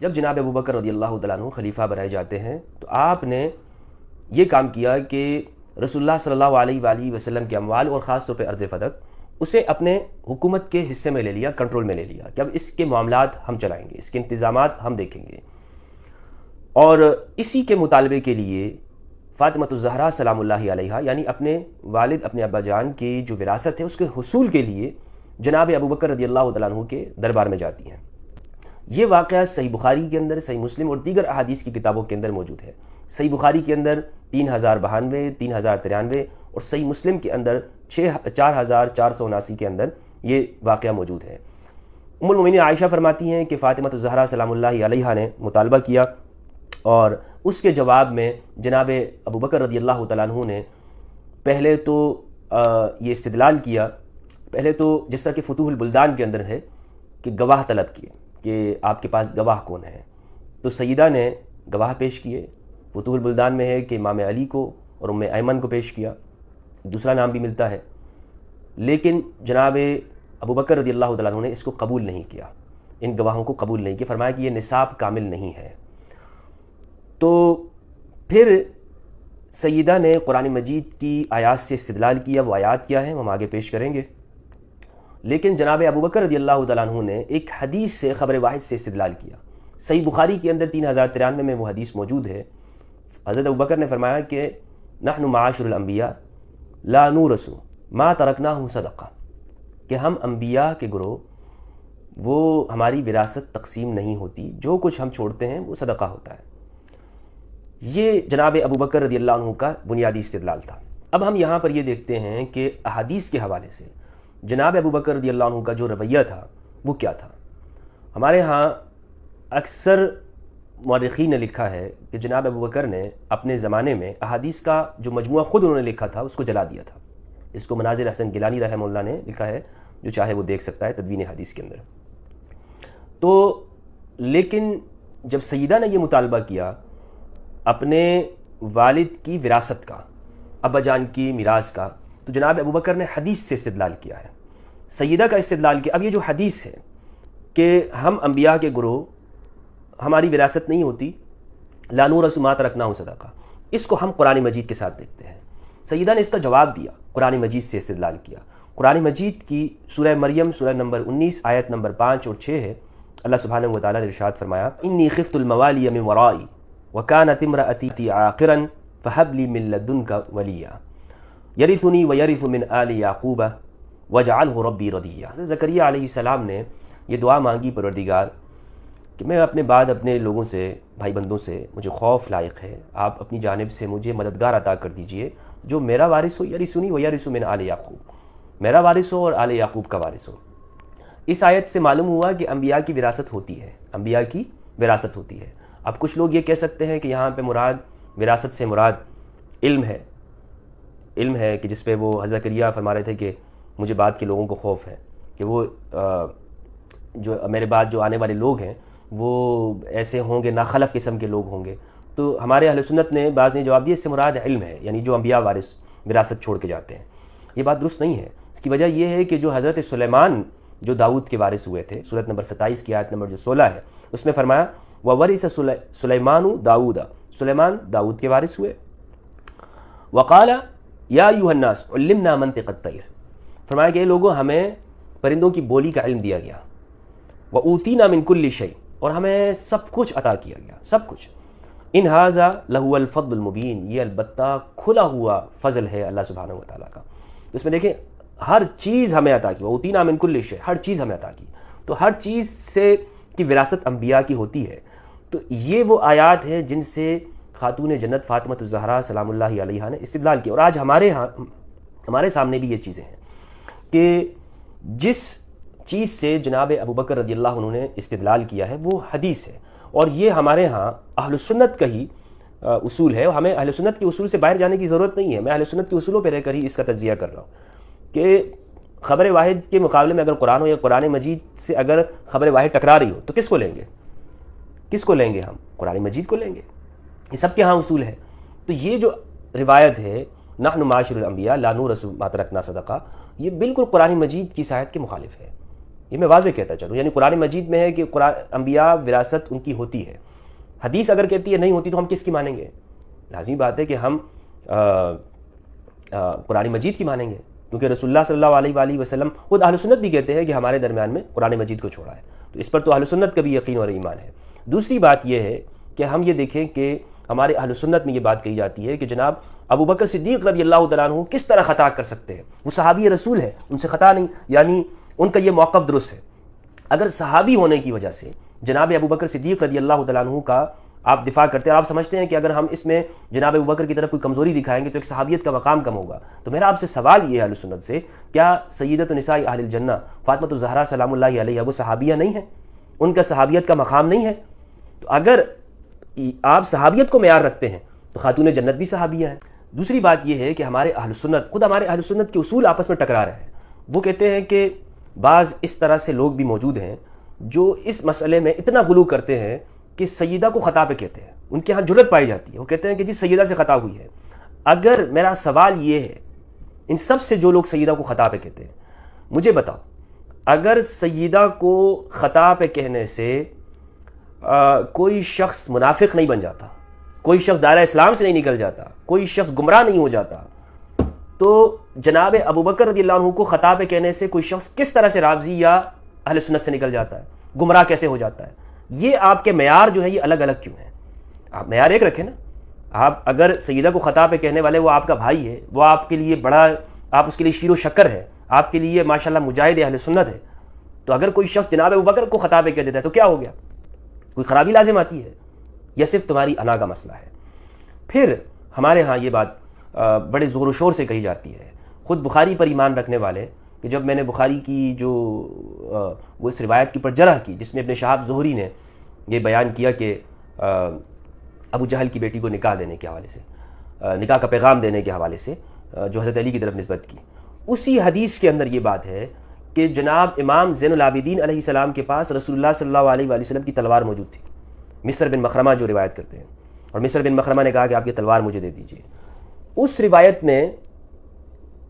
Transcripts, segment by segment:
جب جناب ابو بکر رضی اللہ تعالیٰ عنہ خلیفہ بنائے جاتے ہیں تو آپ نے یہ کام کیا کہ رسول اللہ صلی اللہ علیہ وآلہ وسلم کے اموال اور خاص طور پہ ارض فدق اسے اپنے حکومت کے حصے میں لے لیا، کنٹرول میں لے لیا کہ اب اس کے معاملات ہم چلائیں گے، اس کے انتظامات ہم دیکھیں گے۔ اور اسی کے مطالبے کے لیے فاطمہ الزہرا سلام اللہ علیہا یعنی اپنے والد اپنے ابا جان کی جو وراثت ہے اس کے حصول کے لیے جناب ابو بکر رضی اللہ تعالیٰ عنہ کے دربار میں جاتی ہیں۔ یہ واقعہ صحیح بخاری کے اندر، صحیح مسلم اور دیگر احادیث کی کتابوں کے اندر موجود ہے۔ صحیح بخاری کے اندر 3092، 3093 اور صحیح مسلم کے اندر 4479 کے اندر یہ واقعہ موجود ہے۔ ام المؤمنین عائشہ فرماتی ہیں کہ فاطمہ الزہرا سلام اللہ علیہا نے مطالبہ کیا اور اس کے جواب میں جناب ابو بکر رضی اللہ تعالیٰ عنہ نے پہلے تو یہ استدلال کیا، پہلے تو جس طرح کہ فتوح البلدان کے اندر ہے کہ گواہ طلب کیے کہ آپ کے پاس گواہ کون ہے، تو سیدہ نے گواہ پیش کیے۔ فتوح البلدان میں ہے کہ امام علی کو اور ام ایمن کو پیش کیا، دوسرا نام بھی ملتا ہے، لیکن جناب ابو بکر رضی اللہ تعالیٰ عنہ نے اس کو قبول نہیں کیا، ان گواہوں کو قبول نہیں کیا، فرمایا کہ یہ نصاب کامل نہیں ہے۔ تو پھر سیدہ نے قرآن مجید کی آیات سے استدلال کیا، وہ آیات کیا ہیں ہم آگے پیش کریں گے، لیکن جناب ابو بکر رضی اللہ تعالیٰ عنہ نے ایک حدیث سے خبر واحد سے استدلال کیا۔ صحیح بخاری کے اندر 3093 میں وہ حدیث موجود ہے۔ حضرت ابو بکر نے فرمایا کہ نحن معاشر الانبیاء لا نورث ما ترکناہ صدقہ، کہ ہم انبیاء کے گروہ وہ ہماری وراثت تقسیم نہیں ہوتی، جو کچھ ہم چھوڑتے ہیں وہ صدقہ ہوتا ہے۔ یہ جناب ابو بکر رضی اللہ عنہ کا بنیادی استدلال تھا۔ اب ہم یہاں پر یہ دیکھتے ہیں کہ احادیث کے حوالے سے جناب ابو بکر رضی اللہ عنہ کا جو رویہ تھا وہ کیا تھا۔ ہمارے ہاں اکثر مورخین نے لکھا ہے کہ جناب ابو بکر نے اپنے زمانے میں احادیث کا جو مجموعہ خود انہوں نے لکھا تھا اس کو جلا دیا تھا۔ اس کو مناظر حسن گیلانی رحمہ اللہ نے لکھا ہے، جو چاہے وہ دیکھ سکتا ہے تدوین حدیث کے اندر۔ تو لیکن جب سیدہ نے یہ مطالبہ کیا اپنے والد کی وراثت کا، ابا جان کی میراث کا، تو جناب ابو بکر نے حدیث سے استدلال کیا ہے، سیدہ کا استدلال کیا۔ اب یہ جو حدیث ہے کہ ہم انبیاء کے گروہ ہماری وراثت نہیں ہوتی، لا نورث ما ترکناہ صدقہ، اس کو ہم قرآن مجید کے ساتھ دیکھتے ہیں۔ سیدہ نے اس کا جواب دیا، قرآن مجید سے استدلال کیا۔ قرآن مجید کی سورہ مریم سورہ نمبر 19 آیت نمبر 5 اور 6 ہے۔ اللہ سبحانہ و تعالیٰ نے ارشاد فرمایا انی خفت الموالی من ورائی وکانت امرأتی عاقرا فہب لی من لدنک ولیا یرثنی ویرث من آل یعقوب واجعلہ ربی رضیا۔ زکریا علیہ السلام نے یہ دعا مانگی پروردگار کہ میں اپنے بعد اپنے لوگوں سے، بھائی بندوں سے مجھے خوف لائق ہے، آپ اپنی جانب سے مجھے مددگار عطا کر دیجئے جو میرا وارث ہو، یرثنی ویرث من آل یعقوب، میرا وارث ہو اور آل یعقوب کا وارث ہو۔ اس آیت سے معلوم ہوا کہ انبیاء کی وراثت ہوتی ہے، انبیاء کی وراثت ہوتی ہے۔ اب کچھ لوگ یہ کہہ سکتے ہیں کہ یہاں پہ مراد وراثت سے مراد علم ہے، علم ہے کہ جس پہ وہ حضرت زکریا فرما رہے تھے کہ مجھے بعد کے لوگوں کو خوف ہے کہ وہ جو میرے بعد جو آنے والے لوگ ہیں وہ ایسے ہوں گے، ناخلف قسم کے لوگ ہوں گے۔ تو ہمارے اہل سنت نے بعض نے جواب دیا اس سے مراد علم ہے، یعنی جو انبیاء وارث وراثت چھوڑ کے جاتے ہیں۔ یہ بات درست نہیں ہے۔ اس کی وجہ یہ ہے کہ جو حضرت سلیمان جو داؤد کے وارث ہوئے تھے، سورۃ نمبر 27 کی آیت نمبر جو 16 ہے، اس میں فرمایا وَوَرِثَ سُلَيْمَانُ دَاوُودَ، سلیمان داؤد کے وارث ہوئے۔ وَقَالَ يَا أَيُّهَا النَّاسُ عُلِّمْنَا مَنطِقَ الطَّيْرِ، فرمایا کہ اے لوگوں ہمیں پرندوں کی بولی کا علم دیا گیا، وَأُوتِينَا مِن كُلِّ شَيْءٍ، اور ہمیں سب کچھ عطا کیا گیا، سب کچھ۔ ان هذا لهو الفضل المبین، یہ البتہ کھلا ہوا فضل ہے اللہ سبحانہ و تعالیٰ کا۔ اس میں دیکھیں ہر چیز ہمیں عطا کی، وَأُوتِينَا مِن كُلِّ شَيْءٍ، ہر چیز ہمیں عطا کی، تو ہر چیز سے کی وراثت انبیاء کی ہوتی ہے۔ تو یہ وہ آیات ہیں جن سے خاتون جنت فاطمہ الزہرا سلام اللہ علیہا نے استدلال کیا۔ اور آج ہمارے سامنے بھی یہ چیزیں ہیں کہ جس چیز سے جناب ابو بکر رضی اللہ عنہ نے استدلال کیا ہے وہ حدیث ہے، اور یہ ہمارے ہاں اہل سنت کا ہی اصول ہے، اور ہمیں اہل سنت کے اصول سے باہر جانے کی ضرورت نہیں ہے۔ میں اہل سنت کے اصولوں پہ رہ کر ہی اس کا تجزیہ کر رہا ہوں کہ خبر واحد کے مقابلے میں اگر قرآن ہو یا قرآن مجید سے اگر خبر واحد ٹکرا رہی ہو تو کس کو لیں گے؟ کس کو لیں گے؟ ہم قرآن مجید کو لیں گے۔ یہ سب کے ہاں اصول ہے۔ تو یہ جو روایت ہے نحن معاشر الانبیاء لا نورث ما ترکنا صدقہ، یہ بالکل قرآن مجید کی آیت کے مخالف ہے۔ یہ میں واضح کہتا چلوں، یعنی قرآن مجید میں ہے کہ انبیاء وراثت ان کی ہوتی ہے، حدیث اگر کہتی ہے نہیں ہوتی تو ہم کس کی مانیں گے؟ لازمی بات ہے کہ ہم قرآن مجید کی مانیں گے، کیونکہ رسول اللہ صلی اللہ علیہ وآلہ وسلم خود اہل سنت بھی کہتے ہیں کہ ہمارے درمیان میں قرآن مجید کو چھوڑا ہے، تو اس پر تو اہل سنت کا بھی یقین اور ایمان ہے۔ دوسری بات یہ ہے کہ ہم یہ دیکھیں کہ ہمارے اہل سنت میں یہ بات کہی جاتی ہے کہ جناب ابو بکر صدیق رضی اللہ تعالیٰ عنہ کس طرح خطا کر سکتے ہیں، وہ صحابی رسول ہے، ان سے خطا نہیں، یعنی ان کا یہ موقف درست ہے۔ اگر صحابی ہونے کی وجہ سے جناب ابو بکر صدیق رضی اللہ تعالیٰ عنہ کا آپ دفاع کرتے ہیں اور آپ سمجھتے ہیں کہ اگر ہم اس میں جناب ابو بکر کی طرف کوئی کمزوری دکھائیں گے تو ایک صحابیت کا مقام کم ہوگا، تو میرا آپ سے سوال یہ ہے اہل سنت سے، کیا سیدۃ نساء اہل الجنہ فاطمہ الزہرا سلام اللہ علیہا وہ صحابیہ نہیں ہیں؟ ان کا صحابیت کا مقام نہیں ہے؟ تو اگر آپ صحابیت کو معیار رکھتے ہیں تو خاتون جنت بھی صحابیہ ہیں۔ دوسری بات یہ ہے کہ ہمارے اہل سنت، خود ہمارے اہل سنت کے اصول آپس میں ٹکرا رہے ہیں۔ وہ کہتے ہیں کہ بعض اس طرح سے لوگ بھی موجود ہیں جو اس مسئلے میں اتنا غلو کرتے ہیں کہ سیدہ کو خطا پہ کہتے ہیں، ان کے ہاں جرت پائی جاتی ہے، وہ کہتے ہیں کہ جی سیدہ سے خطا ہوئی ہے۔ اگر میرا سوال یہ ہے، ان سب سے جو لوگ سیدہ کو خطا پہ کہتے ہیں، مجھے بتاؤ اگر سیدہ کو خطا پہ کہنے سے کوئی شخص منافق نہیں بن جاتا، کوئی شخص دائرہ اسلام سے نہیں نکل جاتا، کوئی شخص گمراہ نہیں ہو جاتا، تو جناب ابو بکر رضی اللہ عنہ کو خطا پہ کہنے سے کوئی شخص کس طرح سے رافضی یا اہل سنت سے نکل جاتا ہے، گمراہ کیسے ہو جاتا ہے؟ یہ آپ کے معیار جو ہے یہ الگ الگ کیوں ہیں؟ آپ معیار ایک رکھیں نا۔ آپ اگر سیدہ کو خطا پہ کہنے والے وہ آپ کا بھائی ہے، وہ آپ کے لیے بڑا، آپ اس کے لیے شیر و شکر ہے، آپ کے لیے ماشاءاللہ مجاہد اہل سنت ہے، تو اگر کوئی شخص جناب ابو بکر کو خطا پہ کہہ دیتا ہے تو کیا ہو گیا؟ کوئی خرابی لازم آتی ہے یا صرف تمہاری انا کا مسئلہ ہے؟ پھر ہمارے ہاں یہ بات بڑے زور و شور سے کہی جاتی ہے، خود بخاری پر ایمان رکھنے والے، کہ جب میں نے بخاری کی جو وہ اس روایت کی پر جرح کی جس میں ابن شہاب زہری نے یہ بیان کیا کہ ابو جہل کی بیٹی کو نکاح دینے کے حوالے سے، نکاح کا پیغام دینے کے حوالے سے جو حضرت علی کی طرف نسبت کی، اسی حدیث کے اندر یہ بات ہے کہ جناب امام زین العابدین علیہ السلام کے پاس رسول اللہ صلی اللہ علیہ وآلہ وسلم کی تلوار موجود تھی، مصر بن مخرمہ جو روایت کرتے ہیں، اور مصر بن مخرمہ نے کہا کہ آپ یہ تلوار مجھے دے دیجیے۔ اس روایت میں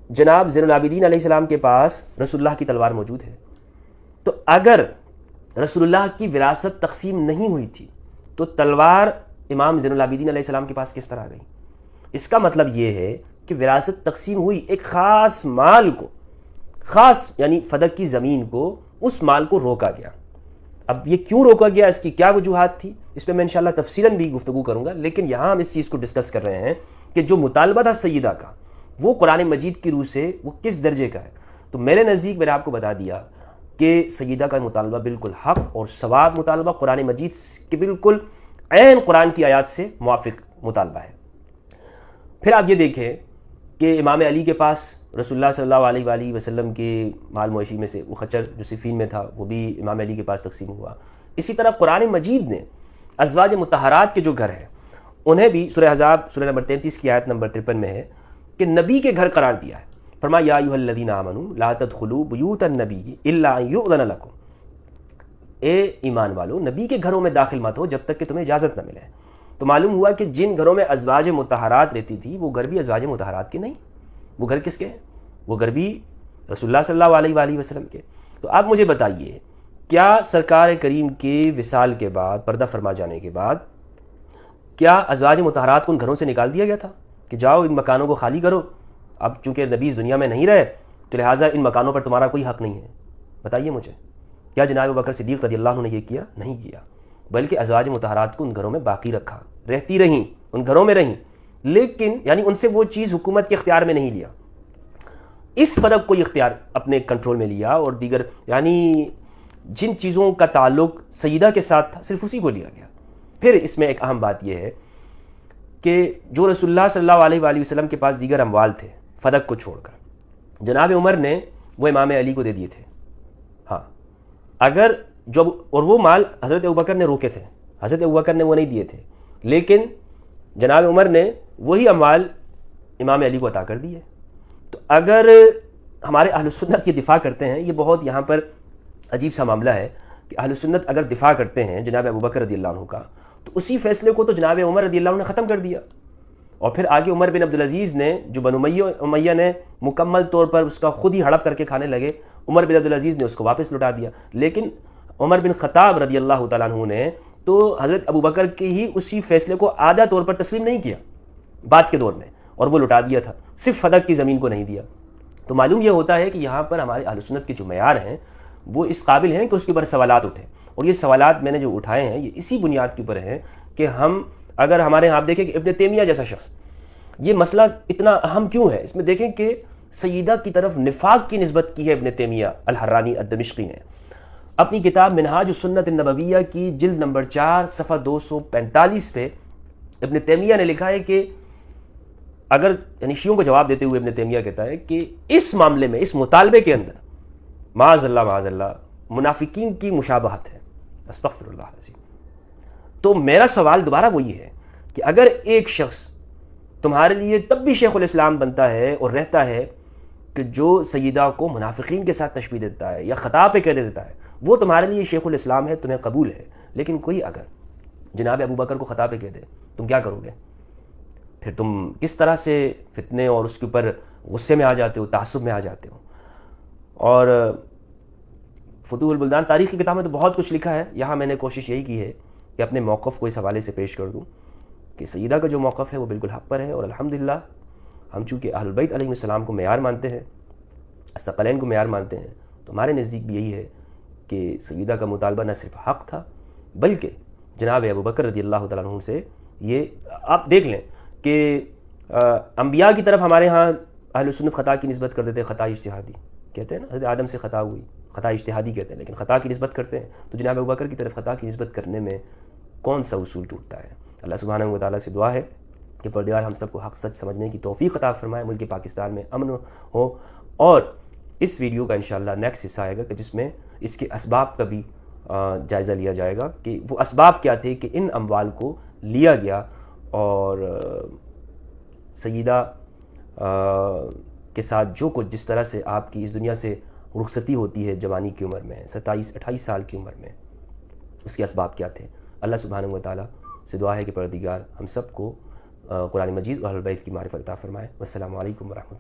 جناب زین العابدین علیہ السلام کے پاس رسول اللہ کی تلوار موجود ہے، تو اگر رسول اللہ کی وراثت تقسیم نہیں ہوئی تھی تو تلوار امام زین العابدین علیہ السلام کے پاس کس طرح گئی؟ اس کا مطلب یہ ہے کہ وراثت تقسیم ہوئی، ایک خاص مال کو، خاص یعنی فدق کی زمین کو، اس مال کو روکا گیا۔ اب یہ کیوں روکا گیا، اس کی کیا وجوہات تھی، اس پہ میں انشاءاللہ تفصیلاً بھی گفتگو کروں گا، لیکن یہاں ہم اس چیز کو ڈسکس کر رہے ہیں کہ جو مطالبہ تھا سیدہ کا وہ قرآن مجید کی روح سے وہ کس درجے کا ہے۔ تو میرے نزدیک میں نے آپ کو بتا دیا کہ سیدہ کا مطالبہ بالکل حق اور ثواب مطالبہ، قرآن مجید کے بالکل عین قرآن کی آیات سے موافق مطالبہ ہے۔ پھر آپ یہ دیکھیں کہ امام علی کے پاس رسول اللہ صلی اللہ علیہ وآلہ وسلم کے مال مویشی میں سے وہ خچر جو صفین میں تھا وہ بھی امام علی کے پاس تقسیم ہوا۔ اسی طرح قرآن مجید نے ازواج مطہرات کے جو گھر ہیں انہیں بھی سورہ احزاب سورہ نمبر 33 کی آیت نمبر 53 میں ہے کہ نبی کے گھر قرار دیا ہے، فرمایا یا ایھا الذین آمنوا لا تدخلوا بیوت النبی الا ان یؤذن لکم، اے ایمان والو نبی کے گھروں میں داخل مت ہو جب تک کہ تمہیں اجازت نہ ملے۔ تو معلوم ہوا کہ جن گھروں میں ازواج مطہرات رہتی تھی وہ گھر بھی ازواج مطہرات کے نہیں، وہ گھر کس کے ہیں؟ وہ گھر بھی رسول اللہ صلی اللہ علیہ وآلہ وسلم کے۔ تو آپ مجھے بتائیے کیا سرکار کریم کے وصال کے بعد، پردہ فرما جانے کے بعد، کیا ازواج مطہرات کو ان گھروں سے نکال دیا گیا تھا کہ جاؤ ان مکانوں کو خالی کرو، اب چونکہ نبی اس دنیا میں نہیں رہے تو لہٰذا ان مکانوں پر تمہارا کوئی حق نہیں ہے؟ بتائیے مجھے، کیا جناب بکر صدیق رضی اللہ عنہ نے یہ کیا؟ نہیں کیا، بلکہ ازواج مطہرات کو ان گھروں میں باقی رکھا، رہتی رہیں، ان گھروں میں رہیں، لیکن یعنی ان سے وہ چیز حکومت کے اختیار میں نہیں لیا، اس فرق کو اختیار اپنے کنٹرول میں لیا، اور دیگر یعنی جن چیزوں کا تعلق سیدہ کے ساتھ تھا صرف اسی کو لیا گیا۔ پھر اس میں ایک اہم بات یہ ہے کہ جو رسول اللہ صلی اللہ علیہ وآلہ وسلم کے پاس دیگر اموال تھے فدق کو چھوڑ کر، جناب عمر نے وہ امام علی کو دے دیے تھے۔ ہاں اگر جو، اور وہ مال حضرت ابوبکر نے روکے تھے، حضرت ابوبکر نے وہ نہیں دیے تھے، لیکن جناب عمر نے وہی اموال امام علی کو عطا کر دیے۔ تو اگر ہمارے اہل سنت یہ دفاع کرتے ہیں، یہ بہت یہاں پر عجیب سا معاملہ ہے کہ اہل سنت اگر دفاع کرتے ہیں جناب ابوبکر رضی اللہ عنہ کا، تو اسی فیصلے کو تو جناب عمر رضی اللہ عنہ نے ختم کر دیا، اور پھر آگے عمر بن عبدالعزیز نے جو بنو امیہ نے مکمل طور پر اس کا خود ہی ہڑپ کر کے کھانے لگے، عمر بن عبدالعزیز نے اس کو واپس لوٹا دیا، لیکن عمر بن خطاب رضی اللہ تعالیٰ عنہ نے تو حضرت ابوبکر کے ہی اسی فیصلے کو آدھا طور پر تسلیم نہیں کیا بعد کے دور میں، اور وہ لوٹا دیا تھا، صرف فدق کی زمین کو نہیں دیا۔ تو معلوم یہ ہوتا ہے کہ یہاں پر ہمارے اہل سنت کے جو معیار ہیں وہ اس قابل ہیں کہ اس کے اوپر سوالات اٹھیں، اور یہ سوالات میں نے جو اٹھائے ہیں یہ اسی بنیاد کے اوپر ہیں کہ ہم اگر ہمارے یہاں آپ دیکھیں کہ ابن تیمیہ جیسا شخص، یہ مسئلہ اتنا اہم کیوں ہے؟ اس میں دیکھیں کہ سیدہ کی طرف نفاق کی نسبت کی ہے ابن تیمیہ الحرانی الدمشقی نے اپنی کتاب منہاج السنت النبویہ کی جلد نمبر 4 صفحہ 245 پہ ابن تیمیہ نے لکھا ہے کہ اگر، یعنی شیعوں کو جواب دیتے ہوئے ابن تیمیہ کہتا ہے کہ اس معاملے میں، اس مطالبے کے اندر معاذ اللہ منافقین کی مشابہت ہے، استغفر اللہ العظیم۔ تو میرا سوال دوبارہ وہی ہے کہ اگر ایک شخص تمہارے لیے تب بھی شیخ الاسلام بنتا ہے اور رہتا ہے کہ جو سیدہ کو منافقین کے ساتھ تشبیہ دیتا ہے یا خطا پہ کہہ دیتا ہے، وہ تمہارے لیے شیخ الاسلام ہے، تمہیں قبول ہے، لیکن کوئی اگر جناب ابوبکر کو خطا پہ کہہ دے، تم کیا کرو گے؟ پھر تم کس طرح سے فتنے اور اس کے اوپر غصے میں آ جاتے ہو، تعصب میں آ جاتے ہو۔ اور فتوح البلدان تاریخ کی کتاب میں تو بہت کچھ لکھا ہے، یہاں میں نے کوشش یہی کی ہے کہ اپنے موقف کو اس حوالے سے پیش کر دوں کہ سیدہ کا جو موقف ہے وہ بالکل حق پر ہے، اور الحمدللہ ہم چونکہ اہل البیت علیہ السلام کو معیار مانتے ہیں، ثقلین کو معیار مانتے ہیں، تو ہمارے نزدیک بھی یہی ہے کہ سیدہ کا مطالبہ نہ صرف حق تھا بلکہ جناب ابوبکر رضی اللہ تعالیٰ عنہ سے، یہ آپ دیکھ لیں کہ انبیاء کی طرف ہمارے ہاں اہل سنت خطا کی نسبت کر دیتے ہیں، خطا اجتہادی کہتے ہیں نا، حضرت آدم سے خطا ہوئی، خطا اجتہادی کہتے ہیں، لیکن خطا کی نسبت کرتے ہیں، تو جناب ابوبکر کی طرف خطا کی نسبت کرنے میں کون سا اصول ٹوٹتا ہے؟ اللہ سبحانہ و تعالیٰ سے دعا ہے کہ پروردگار ہم سب کو حق سچ سمجھنے کی توفیق عطا فرمائے، ملک پاکستان میں امن ہو۔ اور اس ویڈیو کا انشاءاللہ نیکسٹ حصہ آئے گا کہ جس میں اس کے اسباب کا بھی جائزہ لیا جائے گا کہ وہ اسباب کیا تھے کہ ان اموال کو لیا گیا، اور سیدہ کے ساتھ جو کچھ جس طرح سے آپ کی اس دنیا سے رخصتی ہوتی ہے جوانی کی عمر میں، 27-28 سال کی عمر میں، اس کے اسباب کیا تھے؟ اللہ سبحانہ و تعالیٰ سے دعا ہے کہ پروردگار ہم سب کو قرآن مجید اور اہل بیت کی معرفت عطا فرمائے۔ والسلام علیکم ورحمۃ اللہ۔